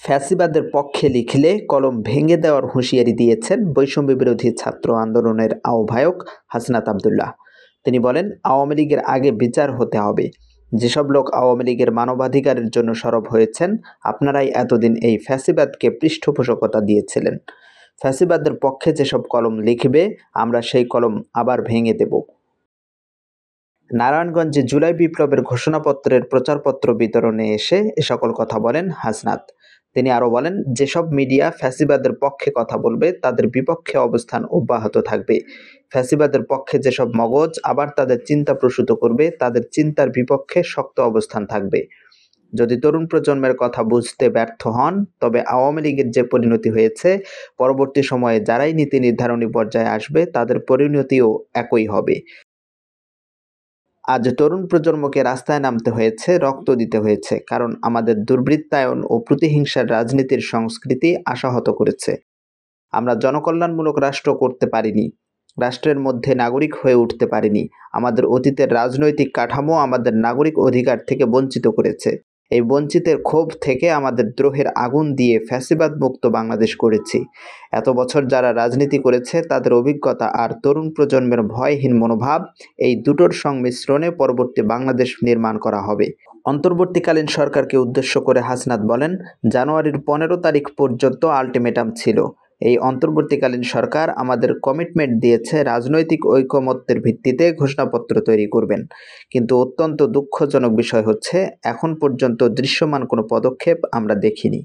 ফ্যাসিবাদের পক্ষে লিখলে কলম ভেঙে দেওয়ার হুঁশিয়ারি দিয়েছেন বৈষম্য বিরোধী ছাত্র আন্দোলনের আহ্বায়ক হাসনাত আব্দুল্লাহ। তিনি বলেন, আওয়ামী লীগের আগে বিচার হতে হবে। যেসব লোক আওয়ামী লীগের মানবাধিকারের জন্য সরব হয়েছেন, আপনারাই এতদিন এই ফ্যাসিবাদকে পৃষ্ঠপোষকতা দিয়েছিলেন। ফ্যাসিবাদের পক্ষে যেসব কলম লিখবে, আমরা সেই কলম আবার ভেঙে দেব। নারায়ণগঞ্জে জুলাই বিপ্লবের ঘোষণাপত্রের প্রচারপত্র বিতরণে এসে এ সকল কথা বলেন হাসনাত। তিনি আরও বলেন, যেসব মিডিয়া ফ্যাসিবাদের পক্ষে কথা বলবে তাদের বিপক্ষে অবস্থান অব্যাহত থাকবে। ফ্যাসিবাদের পক্ষে যেসব মগজ আবার তাদের চিন্তা প্রসূত করবে, তাদের চিন্তার বিপক্ষে শক্ত অবস্থান থাকবে। যদি তরুণ প্রজন্মের কথা বুঝতে ব্যর্থ হন, তবে আওয়ামী লীগের যে পরিণতি হয়েছে, পরবর্তী সময়ে যারাই নীতি নির্ধারণী পর্যায়ে আসবে তাদের পরিণতিও একই হবে। আজ তরুণ প্রজন্মকে রাস্তায় নামতে হয়েছে, রক্ত দিতে হয়েছে, কারণ আমাদের দুর্বৃত্তায়ন ও প্রতিহিংসার রাজনীতির সংস্কৃতি আশাহত করেছে। আমরা জনকল্যাণমূলক রাষ্ট্র করতে পারিনি, রাষ্ট্রের মধ্যে নাগরিক হয়ে উঠতে পারিনি। আমাদের অতীতের রাজনৈতিক কাঠামো আমাদের নাগরিক অধিকার থেকে বঞ্চিত করেছে। এই বঞ্চিতের ক্ষোভ থেকে আমাদের দ্রোহের আগুন দিয়ে ফ্যাসিবাদ মুক্ত বাংলাদেশ করেছি। এত বছর যারা রাজনীতি করেছে তাদের অভিজ্ঞতা আর তরুণ প্রজন্মের ভয়হীন মনোভাব, এই দুটোর সংমিশ্রণে পরবর্তী বাংলাদেশ নির্মাণ করা হবে। অন্তর্বর্তীকালীন সরকারকে উদ্দেশ্য করে হাসনাত বলেন, জানুয়ারির 15 তারিখ পর্যন্ত আলটিমেটাম ছিল। এই অন্তর্বর্তীকালীন সরকার আমাদের কমিটমেন্ট দিয়েছে রাজনৈতিক ঐকমত্যের ভিত্তিতে ঘোষণাপত্র তৈরি করবেন। কিন্তু অত্যন্ত দুঃখজনক বিষয় হচ্ছে, এখন পর্যন্ত দৃশ্যমান কোনো পদক্ষেপ আমরা দেখিনি।